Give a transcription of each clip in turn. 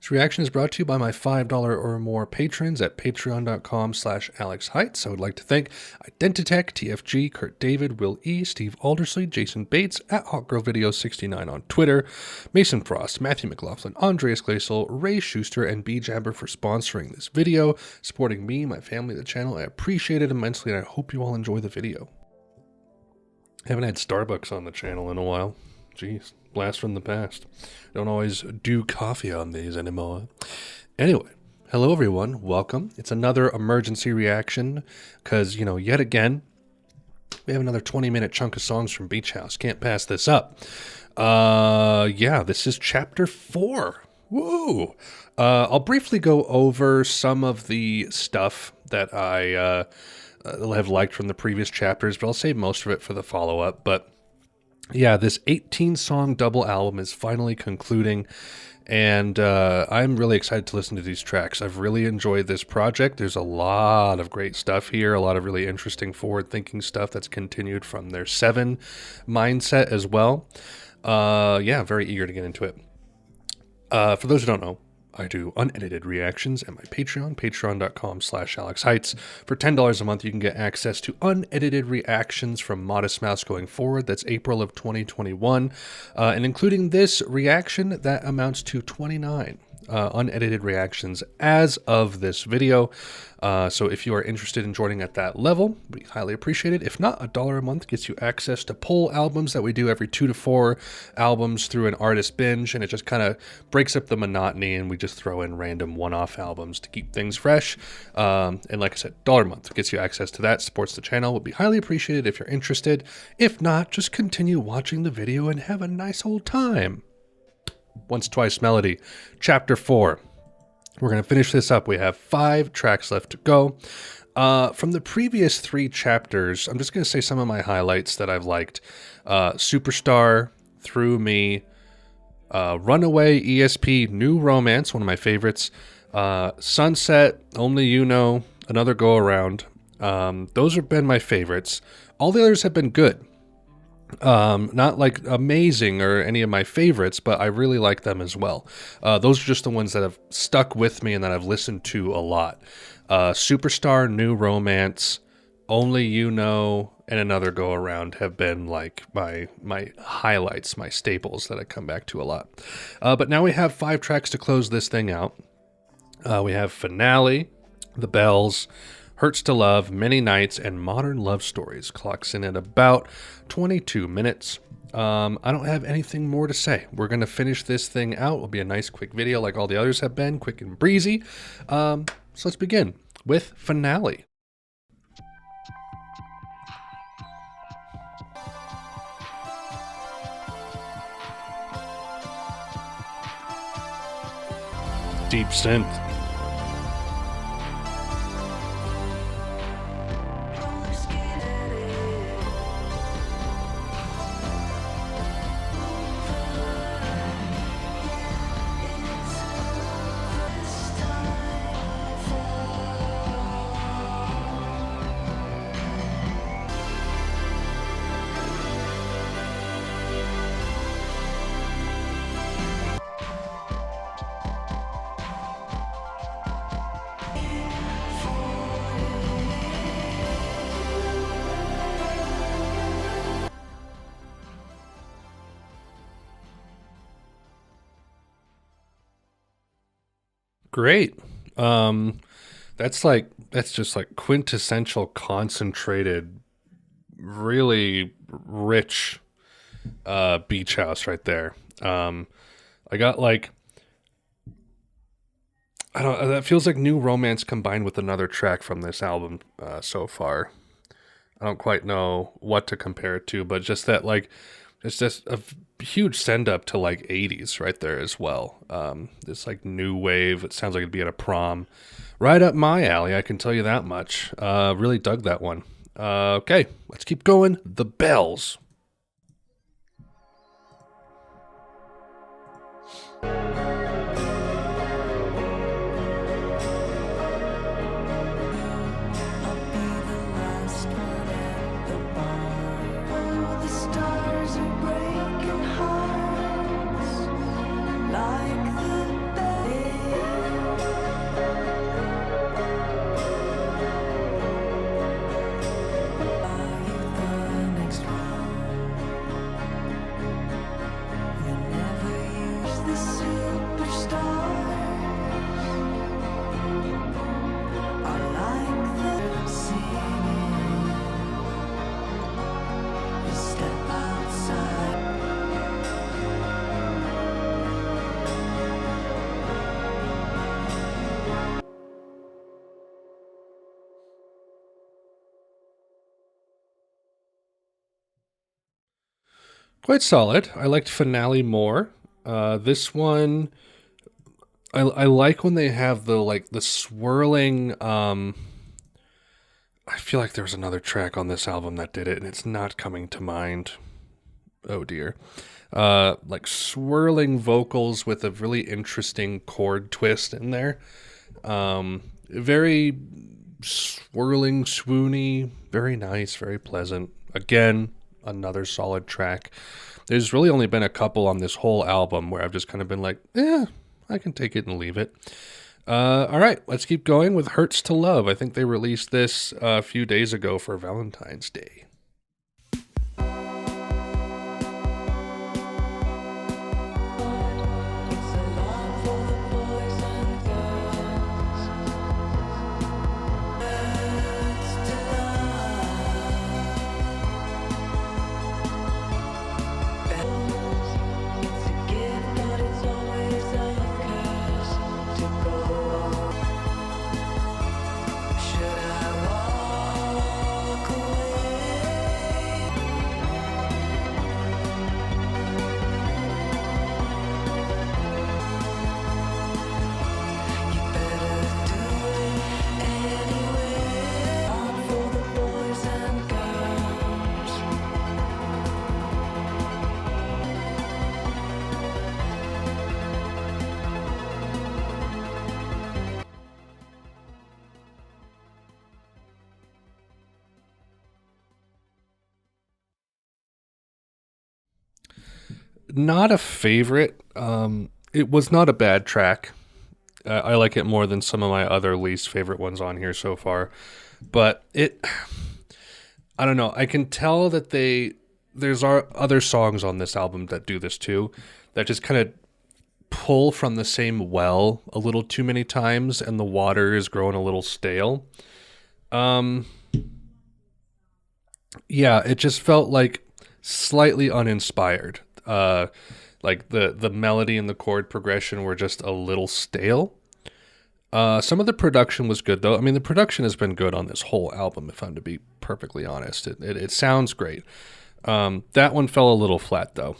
This reaction is brought to you by my $5 or more patrons at patreon.com/AlexHeitz. I would like to thank Identitech, TFG, Kurt David, Will E, Steve Aldersley, Jason Bates, at HotGirlVideo69 on Twitter, Mason Frost, Matthew McLaughlin, Andreas Glacial, Ray Schuster, and B Jabber for sponsoring this video, supporting me, my family, the channel. I appreciate it immensely, and I hope you all enjoy the video. I haven't had Starbucks on the channel in a while. Jeez, blast from the past. Don't always do coffee on these anymore. Anyway, hello everyone, welcome. It's another emergency reaction, because, you know, yet again, we have another 20-minute chunk of songs from Beach House. Can't pass this up. Yeah, this is chapter 4. Woo! I'll briefly go over some of the stuff that I have liked from the previous chapters, but I'll save most of it for the follow-up. But yeah, this 18-song double album is finally concluding, and I'm really excited to listen to these tracks. I've really enjoyed this project. There's a lot of great stuff here, a lot of really interesting forward-thinking stuff that's continued from their 7 mindset as well. Yeah, very eager to get into it. For those who don't know, I do unedited reactions at my Patreon, patreon.com/AlexHeitz. For $10 a month, you can get access to unedited reactions from Modest Mouse going forward. That's April of 2021. And including this reaction, that amounts to 29 unedited reactions as of this video. So if you are interested in joining at that level, we highly appreciate it. If not, $1 a month gets you access to poll albums that we do every 2 to 4 albums through an artist binge, and it just kind of breaks up the monotony, and we just throw in random one-off albums to keep things fresh. And like I said, $1 a month gets you access to that, supports the channel. Would be highly appreciated if you're interested. If not, just continue watching the video and have a nice old time. Once Twice Melody, chapter 4. We're going to finish this up. We have 5 tracks left to go. From the previous 3 chapters, I'm just going to say some of my highlights that I've liked. Superstar, Through Me, Runaway, ESP, New Romance, one of my favorites. Sunset, Only You Know, Another Go Around. Those have been my favorites. All the others have been good. Not like amazing or any of my favorites, but I really like them as well. Those are just the ones that have stuck with me and that I've listened to a lot. Superstar, New Romance, Only You Know, and Another Go Around have been like my highlights, my staples that I come back to a lot. But now we have 5 tracks to close this thing out. We have Finale, The Bells, Hurts to Love, Many Nights, and Modern Love Stories. Clocks in at about 22 minutes. I don't have anything more to say. We're going to finish this thing out. It'll be a nice quick video like all the others have been, quick and breezy. So let's begin with Finale. Deep synth. Great. That's just like quintessential concentrated, really rich Beach House right there. I got like, I don't, that feels like New Romance combined with another track from this album so far. I don't quite know what to compare it to, but just that, like, it's just a huge send up to like 80s right there as well. This like new wave. It sounds like it'd be at a prom. Right up my alley, I can tell you that much. Really dug that one. Okay, let's keep going. The Bells. Quite solid. I liked Finale more. This one, I like when they have the swirling. I feel like there's another track on this album that did it, and it's not coming to mind. Oh dear. Like swirling vocals with a really interesting chord twist in there. Very swirling, swoony, very nice, very pleasant. Again, another solid track. There's really only been a couple on this whole album where I've just kind of been like, I can take it and leave it. All right, let's keep going with Hurts to Love. I think they released this a few days ago for Valentine's Day. Not a favorite. It was not a bad track. I like it more than some of my other least favorite ones on here so far. But I don't know. I can tell that there's other songs on this album that do this too, that just kind of pull from the same well a little too many times, and the water is growing a little stale. Yeah, it just felt like slightly uninspired. Like the melody and the chord progression were just a little stale. Some of the production was good though. I mean, the production has been good on this whole album, if I'm to be perfectly honest. It sounds great. That one fell a little flat though,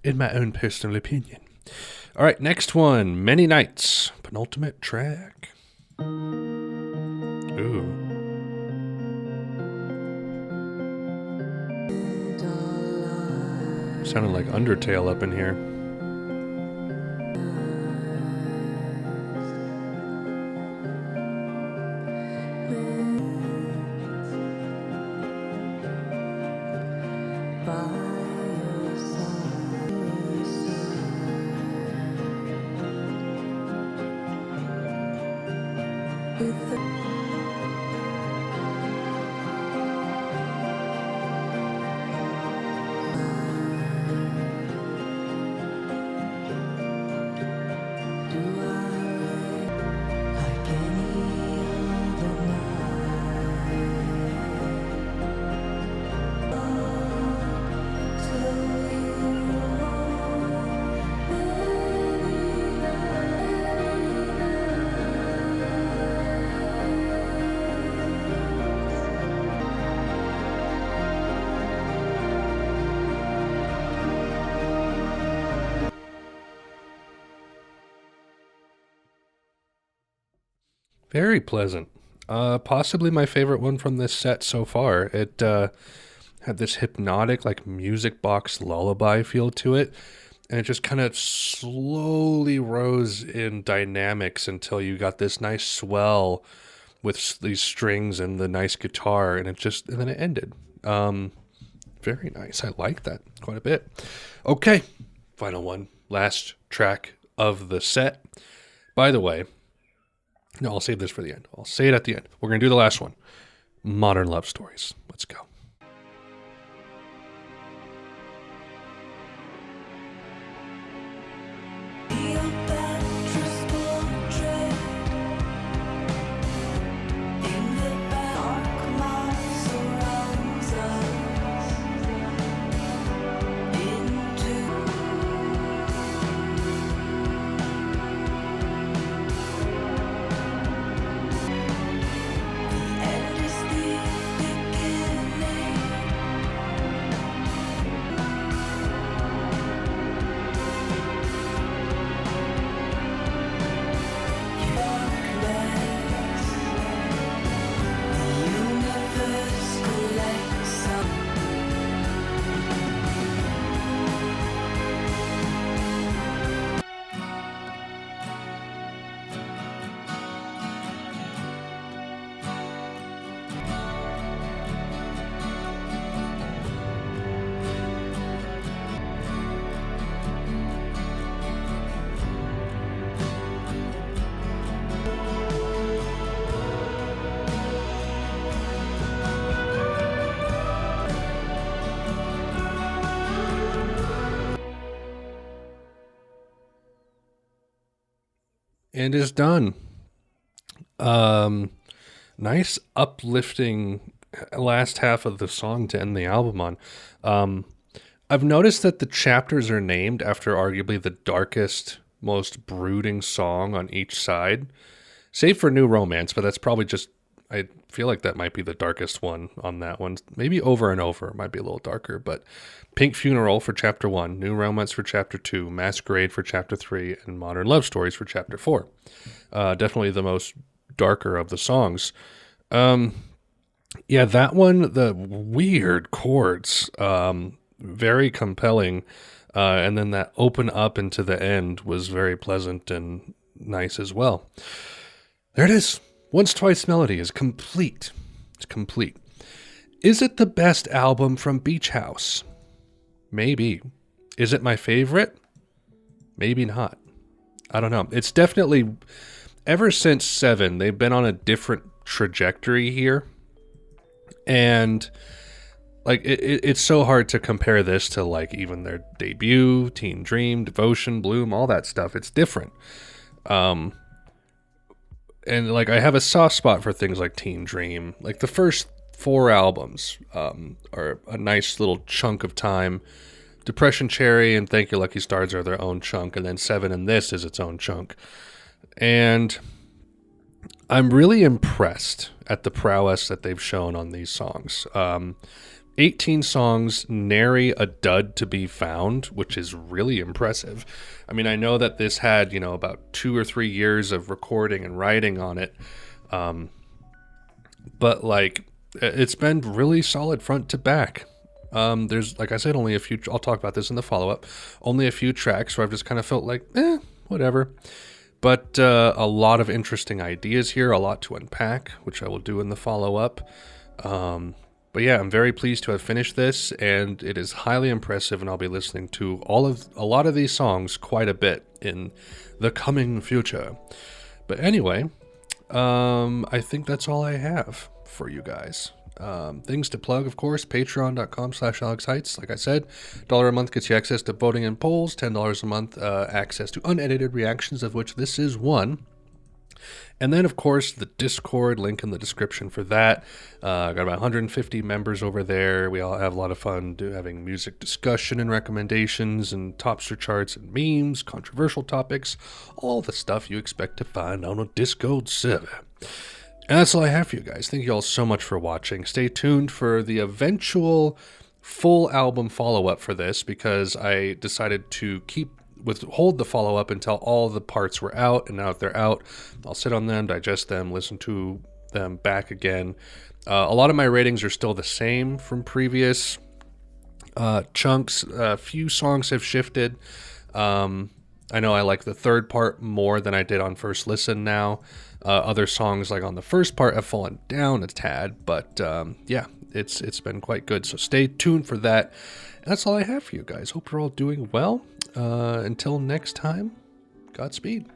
in my own personal opinion. All right, next one, Many Nights, penultimate track. Ooh. Sounded like Undertale up in here. Very pleasant. Possibly my favorite one from this set so far. It had this hypnotic, like music box lullaby feel to it, and it just kind of slowly rose in dynamics until you got this nice swell with these strings and the nice guitar, and then it ended. Very nice. I like that quite a bit. Okay, final one, last track of the set. By the way, no, I'll save this for the end. I'll say it at the end. We're going to do the last one. Modern Love Stories. Let's go. and is done. Nice uplifting last half of the song to end the album on. I've noticed that the chapters are named after arguably the darkest, most brooding song on each side, save for New Romance, but that's probably just, I feel like that might be the darkest one on that one. Maybe Over and Over might be a little darker, but Pink Funeral for chapter 1, New Romance for chapter 2, Masquerade for chapter 3, and Modern Love Stories for chapter 4. Definitely the most darker of the songs. Yeah, that one, the weird chords, very compelling. And then that open up into the end was very pleasant and nice as well. There it is. Once Twice Melody is complete. It's complete. Is it the best album from Beach House? Maybe. Is it my favorite? Maybe not. I don't know. It's definitely, ever since 7, they've been on a different trajectory here. And like it's so hard to compare this to like even their debut, Teen Dream, Devotion, Bloom, all that stuff. It's different. And like I have a soft spot for things like Teen Dream. Like the first 4 albums are a nice little chunk of time. Depression Cherry and Thank You Lucky Stars are their own chunk, and then 7 and This is its own chunk. And I'm really impressed at the prowess that they've shown on these songs. 18 songs, nary a dud to be found, which is really impressive. I mean, I know that this had, about 2 or 3 years of recording and writing on it. But like, it's been really solid front to back. There's, like I said, only a few, I'll talk about this in the follow-up, only a few tracks where I've just kind of felt like, whatever. But a lot of interesting ideas here, a lot to unpack, which I will do in the follow-up. But yeah, I'm very pleased to have finished this, and it is highly impressive, and I'll be listening to a lot of these songs quite a bit in the coming future. But anyway, I think that's all I have for you guys. Things to plug, of course, patreon.com/AlexHeitz. Like I said, $1 a month gets you access to voting and polls, $10 a month access to unedited reactions, of which this is one. And then, of course, the Discord, link in the description for that. Got about 150 members over there. We all have a lot of fun having music discussion and recommendations and topster charts and memes, controversial topics, all the stuff you expect to find on a Discord server. And that's all I have for you guys. Thank you all so much for watching. Stay tuned for the eventual full album follow-up for this, because I decided to withhold the follow-up until all the parts were out, and now that they're out, I'll sit on them, digest them, listen to them back again. A lot of my ratings are still the same from previous chunks. A few songs have shifted. I know I like the third part more than I did on first listen now. Other songs like on the first part have fallen down a tad, but yeah, it's been quite good. So stay tuned for that. And that's all I have for you guys. Hope you're all doing well. Until next time, Godspeed.